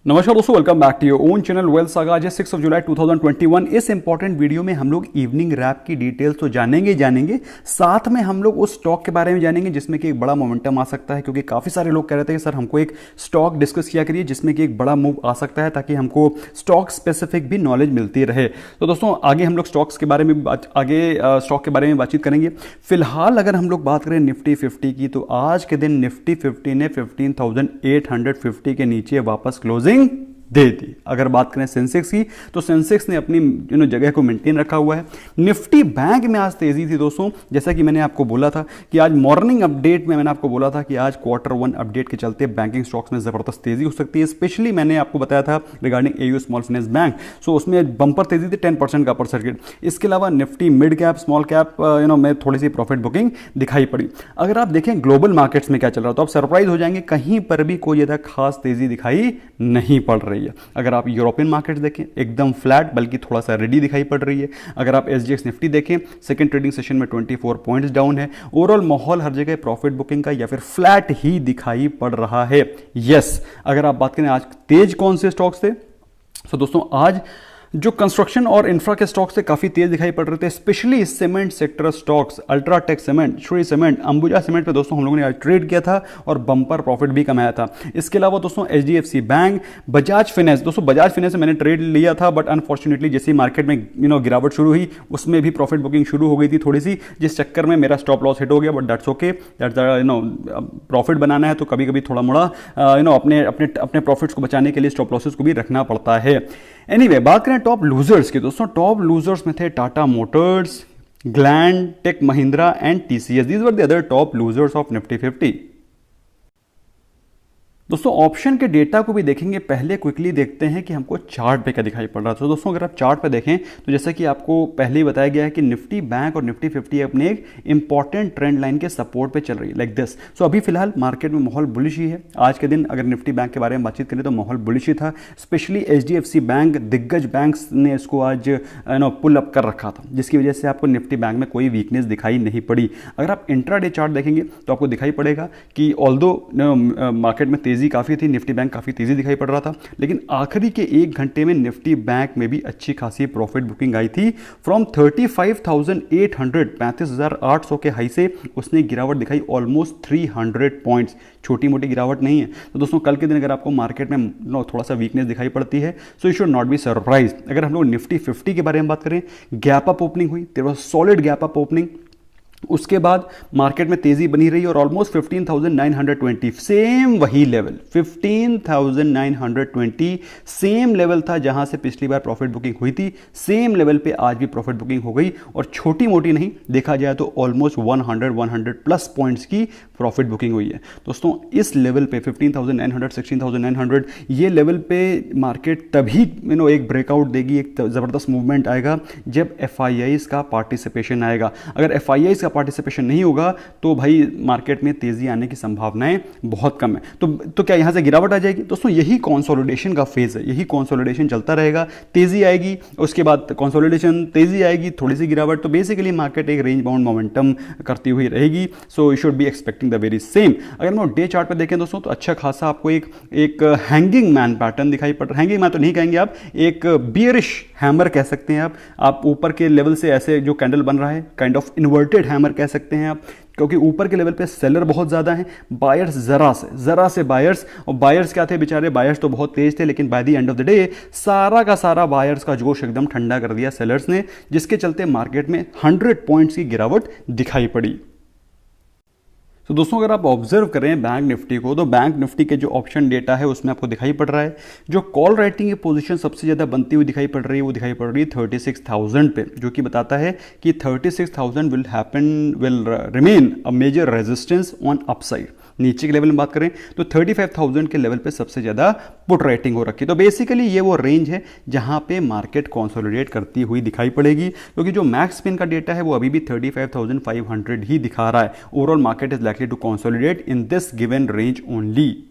नमस्कार दोस्तों, welcome back to your own channel Wealth Saga. आज 6 जुलाई 2021। इस इंपॉर्टेंट वीडियो में हम लोग इवनिंग रैप की डिटेल्स तो जानेंगे, साथ में हम लोग उस स्टॉक के बारे में जानेंगे जिसमें कि एक बड़ा मोमेंटम आ सकता है, क्योंकि काफ़ी सारे लोग कह रहे थे कि सर हमको एक स्टॉक डिस्कस किया करिए जिसमें कि एक बड़ा मूव आ सकता है, ताकि हमको स्टॉक स्पेसिफिक भी नॉलेज मिलती रहे। तो दोस्तों आगे हम लोग स्टॉक के बारे में बातचीत करेंगे। फिलहाल अगर हम लोग बात करें निफ्टी 50 की, तो आज के दिन निफ्टी 50 ने 15,850 के नीचे वापस क्लोजिंग दे दी। अगर बात करें सेंसेक्स की, तो सेंसेक्स ने अपनी जगह को मेंटेन रखा हुआ है। निफ्टी बैंक में आज तेजी थी दोस्तों, जैसा कि मैंने आपको बोला था कि आज मॉर्निंग अपडेट में मैंने आपको बोला था कि आज Q1 अपडेट के चलते बैंकिंग स्टॉक्स में जबरदस्त तेजी हो सकती है। स्पेशली मैंने आपको बताया था regarding AU small finance bank, so उसमें बंपर तेजी थी 10% का अपर सर्किट। इसके अलावा Nifty mid cap small cap में थोड़ी सी प्रॉफिट बुकिंग दिखाई पड़ी। अगर आप देखें ग्लोबल मार्केट्स में क्या चल रहा है, तो आप सरप्राइज हो जाएंगे, कहीं पर भी कोई ज्यादा खास तेजी दिखाई नहीं पड़ रही है। अगर आप यूरोपियन मार्केट देखें एकदम फ्लैट, बल्कि थोड़ा सा रेडी दिखाई पड़ रही है। अगर आप SGX निफ्टी देखें, सेकंड ट्रेडिंग सेशन में 24 पॉइंट्स डाउन है। ओवरऑल माहौल हर जगह प्रॉफिट बुकिंग का या फिर फ्लैट ही दिखाई पड़ रहा है। यस, अगर आप बात करें आज तेज कौन से स्टॉक्स थे, तो दोस्तों आज जो कंस्ट्रक्शन और इंफ्रा के स्टॉक्स से काफी तेज दिखाई पड़ रहे थे, specially cement sector stocks, UltraTech cement, Shri cement, Ambuja cement पे दोस्तों हम लोगों ने आज ट्रेड किया था और बंपर प्रॉफिट भी कमाया था। इसके अलावा दोस्तों HDFC बैंक, बजाज फाइनेंस, दोस्तों बजाज फाइनेंस से मैंने ट्रेड लिया था, बट अनफॉर्चुनेटली जैसे मार्केट में गिरावट शुरू हुई, उसमें भी प्रॉफिट बुकिंग शुरू हो गई थी थोड़ी सी, जिस चक्कर में मेरा स्टॉप लॉस हिट हो गया। बट दैट्स ओके, प्रॉफिट बनाना है तो कभी कभी थोड़ा मोड़ा अपने प्रॉफिट्स को बचाने के लिए स्टॉप लॉसेस को भी रखना पड़ता है। एनीवे, बात करें टॉप लूजर्स की, दोस्तों टॉप लूजर्स में थे Tata Motors, Gland, Tech Mahindra and TCS। These were the other top losers of Nifty 50। दोस्तों ऑप्शन के डेटा को भी देखेंगे, पहले क्विकली देखते हैं कि हमको चार्ट पे क्या दिखाई पड़ रहा है। तो दोस्तों अगर आप चार्ट पे देखें, तो जैसा कि आपको पहले ही बताया गया है कि निफ्टी बैंक और निफ्टी 50 अपने एक इंपॉर्टेंट ट्रेंड लाइन के सपोर्ट पे चल रही है, लाइक दिस। सो अभी फिलहाल मार्केट में माहौल बुलिश ही है। आज के दिन अगर निफ्टी बैंक के बारे में बातचीत करें तो माहौल बुलिश ही था। स्पेशली HDFC बैंक, दिग्गज बैंक्स ने इसको आज पुल अप कर रखा था, जिसकी वजह से आपको निफ्टी बैंक में कोई वीकनेस दिखाई नहीं पड़ी। अगर आप इंट्राडे चार्ट देखेंगे तो आपको दिखाई पड़ेगा कि ऑल्दो मार्केट में तेजी काफी थी, निफ्टी बैंक काफी तेजी दिखाई पड़ रहा था, लेकिन आखिरी के एक घंटे में निफ्टी बैंक में भी अच्छी खासी प्रॉफिट बुकिंग आई थी। फ्रॉम 35,800, 35,800 के हाई से उसने गिरावट दिखाई ऑलमोस्ट 300 पॉइंट्स। छोटी मोटी गिरावट नहीं है। तो दोस्तों कल के दिन अगर आपको मार्केट में थोड़ा सा वीकनेस दिखाई पड़ती है, so you should not be surprise. अगर हम लोग निफ्टी 50 के बारे में बात करें, गैप अप ओपनिंग हुई, there was solid gap up opening. उसके बाद मार्केट में तेजी बनी रही और ऑलमोस्ट 15,920 सेम वही लेवल, 15,920 सेम लेवल था जहां से पिछली बार प्रॉफिट बुकिंग हुई थी। सेम लेवल पे आज भी प्रॉफिट बुकिंग हो गई, और छोटी मोटी नहीं, देखा जाए तो ऑलमोस्ट 100 प्लस पॉइंट्स की प्रॉफिट बुकिंग हुई है। दोस्तों इस लेवल पे 15,900, 16,900 ये लेवल पे मार्केट तभी एक ब्रेकआउट देगी, एक जबरदस्त मूवमेंट आएगा जब FIIs का पार्टिसिपेशन आएगा। अगर FIIs पार्टिसिपेशन नहीं होगा तो भाई मार्केट में तेजी आने की संभावनाएं बहुत कम है। तो क्या यहां से गिरावट आ जाएगी? दोस्तों यही कंसोलिडेशन का फेज है, यही कंसोलिडेशन चलता रहेगा। तेजी आएगी, उसके बाद कंसोलिडेशन, तेजी आएगी, थोड़ी सी गिरावट, तो बेसिकली मार्केट एक रेंज बाउंड मोमेंटम करती हुई रहेगी। So you should be expecting the very same. अगर हम डे चार्ट पे देखें दोस्तों, तो अच्छा खासा आपको एक हैंगिंग मैन पैटर्न दिखाई पड़ रहा है। हैंगिंग मैन तो नहीं कहेंगे आप, एक बियरिश हैमर कह सकते हैं आप ऊपर के लेवल से ऐसे जो कैंडल बन रहा है, काइंड ऑफ इन्वर्टेड हैमर कह सकते हैं आप, क्योंकि ऊपर के लेवल पे सेलर बहुत ज्यादा हैं, बायर्स जरा से बायर्स। और बायर्स क्या थे बेचारे, बायर्स तो बहुत तेज थे, लेकिन by the end of the day सारा का सारा बायर्स का जोश एकदम ठंडा कर दिया सेलर्स ने, जिसके चलते मार्केट में 100 पॉइंट्स की गिरावट दिखाई पड़ी। तो दोस्तों अगर आप ऑब्जर्व करें बैंक निफ्टी को, तो बैंक निफ्टी के जो ऑप्शन डेटा है उसमें आपको दिखाई पड़ रहा है, जो कॉल राइटिंग की पोजीशन सबसे ज़्यादा बनती हुई दिखाई पड़ रही है, वो दिखाई पड़ रही है 36,000 पे, जो कि बताता है कि 36,000 will remain a major resistance on upside. नीचे के लेवल में बात करें तो 35,000 के लेवल पे सबसे ज़्यादा पुट राइटिंग हो रखी है। तो बेसिकली ये वो रेंज है जहां पे मार्केट कंसोलिडेट करती हुई दिखाई पड़ेगी, क्योंकि जो मैक्स स्पिन का डेटा है वो अभी भी 35,500 ही दिखा रहा है। Overall market is likely to consolidate in this given range only.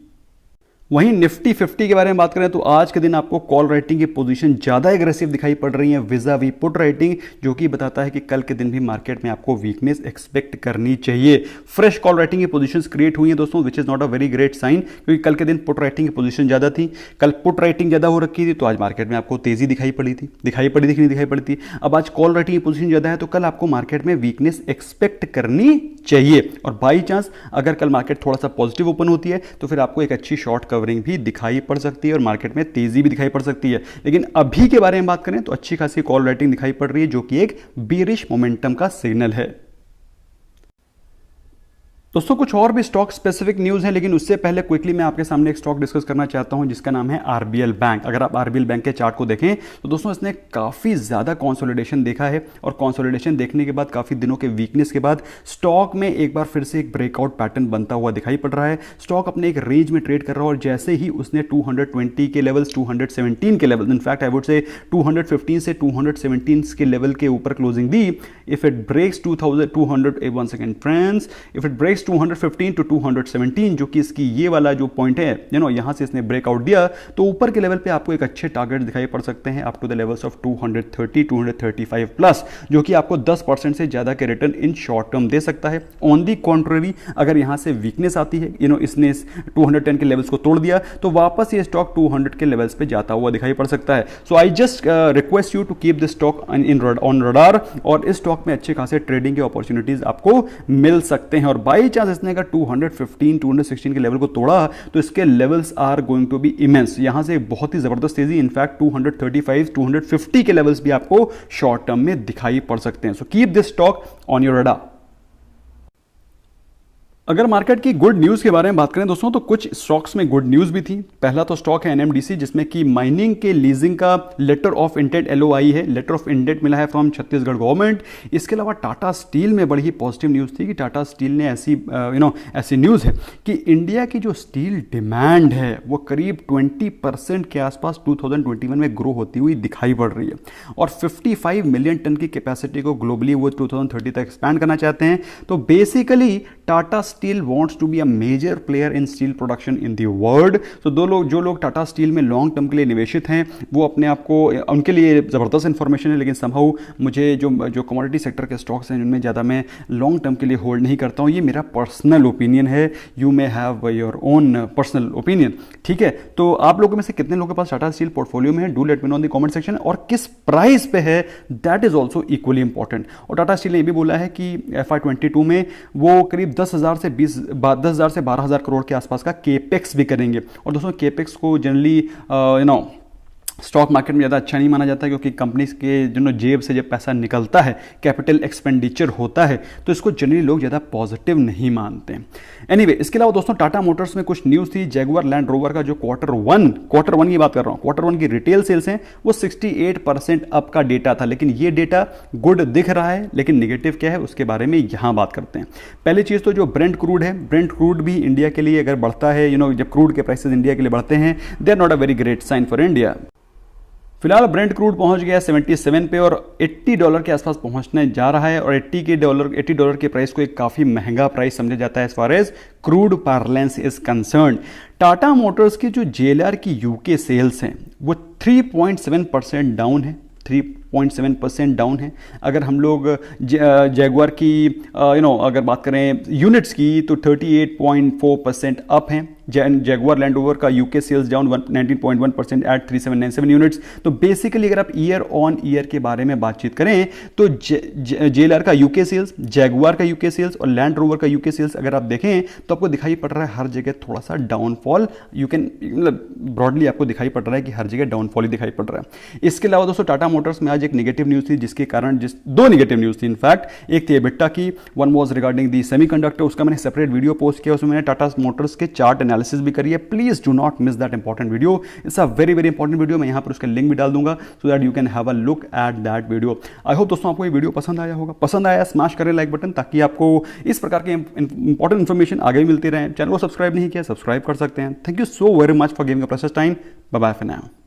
वहीं निफ्टी 50 के बारे में बात करें तो आज के दिन आपको कॉल राइटिंग की पोजीशन ज़्यादा एग्रेसिव दिखाई पड़ रही है विजा वी पुट राइटिंग, जो कि बताता है कि कल के दिन भी मार्केट में आपको वीकनेस एक्सपेक्ट करनी चाहिए। फ्रेश कॉल राइटिंग की पोजीशंस क्रिएट हुई हैं दोस्तों, which is not a very great sign, क्योंकि कल के दिन पुट राइटिंग की पोजीशन ज़्यादा थी। कल पुट राइटिंग ज़्यादा हो रखी थी तो आज मार्केट में आपको तेज़ी दिखाई पड़ी थी, दिखाई पड़ी थी कि नहीं दिखाई पड़ी थी। अब आज कॉल राइटिंग की पोजीशन ज़्यादा है तो कल आपको मार्केट में वीकनेस एक्सपेक्ट करनी चाहिए। और बाई चांस अगर कल मार्केट थोड़ा सा पॉजिटिव ओपन होती है तो फिर आपको एक अच्छी शॉर्ट कवरिंग भी दिखाई पड़ सकती है और मार्केट में तेजी भी दिखाई पड़ सकती है। लेकिन अभी के बारे में बात करें तो अच्छी खासी कॉल राइटिंग दिखाई पड़ रही है, जो कि एक बेरिश मोमेंटम का सिग्नल है। दोस्तों कुछ और भी स्टॉक स्पेसिफिक न्यूज़ है, लेकिन उससे पहले क्विकली मैं आपके सामने एक स्टॉक डिस्कस करना चाहता हूं जिसका नाम है आरबीएल बैंक। अगर आप आरबीएल बैंक के चार्ट को देखें तो दोस्तों इसने काफ़ी ज़्यादा कंसोलिडेशन देखा है और कंसोलिडेशन देखने के बाद काफ़ी दिनों के वीकनेस के बाद स्टॉक में एक बार फिर से एक ब्रेकआउट पैटर्न बनता हुआ दिखाई पड़ रहा है। स्टॉक अपने एक रेंज में ट्रेड कर रहा है और जैसे ही उसने 220 के लेवल्स, 217 के level, in fact I would say 215 से 217 के लेवल के ऊपर क्लोजिंग दी। If it breaks 2200, one second friends, if it breaks 215 to 217, जो कि इसकी ये वाला जो पॉइंट है यहां से इसने ब्रेकआउट दिया तो ऊपर के लेवल पे आपको एक अच्छे टारगेट दिखाई पड़ सकते हैं up to the levels of 230, 235 plus, जो कि आपको 10% से ज्यादा के रिटर्न इन शॉर्ट टर्म दे सकता है। ऑन दी कॉन्ट्ररी अगर यहां से वीकनेस आती है, इसने 210 के लेवल्स को तोड़ दिया तो वापस ये स्टॉक 200 के लेवल्स पे जाता हुआ दिखाई पड़ सकता है। So I just request you to keep this stock on radar और इस स्टॉक में अच्छे खासे ट्रेडिंग के अपॉर्चुनिटीज आपको मिल सकते हैं। और बाई चांस इसने अगर 215, 216 के लेवल को तोड़ा तो इसके levels are going to be immense. यहां से बहुत ही जबरदस्त तेजी, इनफैक्ट 235, 250 के लेवल्स भी आपको शॉर्ट टर्म में दिखाई पड़ सकते हैं। So keep this stock on your radar. अगर मार्केट की गुड न्यूज़ के बारे में बात करें दोस्तों तो कुछ स्टॉक्स में गुड न्यूज़ भी थी। पहला तो स्टॉक है एनएमडीसी, जिसमें कि माइनिंग के लीजिंग का लेटर ऑफ इंटेंट एलओआई है, लेटर ऑफ इंटेंट मिला है फ्रॉम छत्तीसगढ़ गवर्नमेंट। इसके अलावा टाटा स्टील में बड़ी ही पॉजिटिव न्यूज़ थी कि टाटा स्टील ने ऐसी न्यूज़ है कि इंडिया की जो स्टील डिमांड है वो करीब 20% के आसपास 2021 में ग्रो होती हुई दिखाई पड़ रही है और 55 मिलियन टन की कैपेसिटी को ग्लोबली वो 2030 तक एक्सपैंड करना चाहते हैं। तो basically Tata steel wants to be a major player in steel production in the world। तो जो लोग टाटा स्टील में लॉन्ग टर्म के लिए निवेशित हैं वो अपने आप को, उनके लिए ज़बरदस्त इन्फॉर्मेशन है, लेकिन समहाउ मुझे जो कमोडिटी सेक्टर के स्टॉक्स हैं जिनमें ज़्यादा मैं लॉन्ग टर्म के लिए होल्ड नहीं करता हूँ। ये मेरा पर्सनल ओपिनियन है, you may have your own personal opinion, ठीक है। तो आप लोगों में से कितने लोगों के पास टाटा स्टील पोर्टफोलियो में है, do let me know in the comment section, और किस प्राइस पे है, that is also equally important. और टाटा स्टील ने भी बोला है कि FY22 में वो करीब 10,000 से 12,000 करोड़ के आसपास का केपेक्स भी करेंगे। और दोस्तों केपेक्स को जनरली स्टॉक मार्केट में ज़्यादा अच्छा नहीं माना जाता, क्योंकि कंपनीज के जेब से जब पैसा निकलता है, कैपिटल एक्सपेंडिचर होता है, तो इसको जनरली लोग ज़्यादा पॉजिटिव नहीं मानते हैं। एनीवे, इसके अलावा दोस्तों टाटा मोटर्स में कुछ न्यूज़ थी। जैगुआर लैंड रोवर का जो क्वार्टर वन की बात कर रहा हूँ, क्वार्टर वन की रिटेल सेल्स हैं वो 68% अप का डेटा था, लेकिन ये डेटा गुड दिख रहा है, लेकिन निगेटिव क्या है उसके बारे में यहाँ बात करते हैं। पहली चीज़ तो जो ब्रेंट क्रूड है, ब्रेंट क्रूड भी इंडिया के लिए अगर बढ़ता है, जब क्रूड के प्राइसेस इंडिया के लिए बढ़ते हैं, they are not a very great sign for India. फिलहाल ब्रेंट क्रूड पहुंच गया 77 पे और $80 के आसपास पहुंचने जा रहा है, और 80 डॉलर के प्राइस को एक काफ़ी महंगा प्राइस समझा जाता है as far as crude parlance is concern. Tata Motors की जो JLR की यूके सेल्स हैं वो 3.7% डाउन है, 3.7% डाउन है। अगर हम लोग जैगुआर की अगर बात करें यूनिट्स की तो 38.4% अप हैं। जैगुआर लैंड रोवर का UK sales down 19.1% at 3797 units. तो बेसिकली अगर आप ईयर ऑन ईयर के बारे में बातचीत करें तो JLR का यूके सेल्स, जैगुआर का यूके सेल्स और लैंड रोवर का यूके सेल्स अगर आप देखें तो आपको दिखाई पड़ रहा है हर जगह थोड़ा सा डाउनफॉल, ब्रॉडली आपको दिखाई पड़ रहा है कि हर जगह डाउनफॉल ही दिखाई पड़ रहा है। इसके अलावा दोस्तों टाटा मोटर्स में आज एक नेगेटिव न्यूज़ थी, जिसके कारण दो नेगेटिव न्यूज़ थी इनफैक्ट। एक थी एबिटा की, one was regarding the semiconductor, उसका मैंने सेपरेट वीडियो पोस्ट किया, उसमें मैंने टाटा मोटर्स के चार्ट एनालिसिस भी करी है। Please do not miss that important video, it's a very very important video. मैं यहाँ पर उसका लिंक भी डाल दूंगा so that you can have a look at that video. I hope दोस्तों आपको ये वीडियो पसंद आया होगा। पसंद आया स्मैश करें लाइक बटन, ताकि आपको इस प्रकार के इंपॉर्टेंट इन्फॉर्मेशन आगे भी मिलती रहे। चैनल को सब्सक्राइब नहीं किया, सब्सक्राइब कर सकते हैं। Thank you so very much for giving a precious time. Bye bye for now.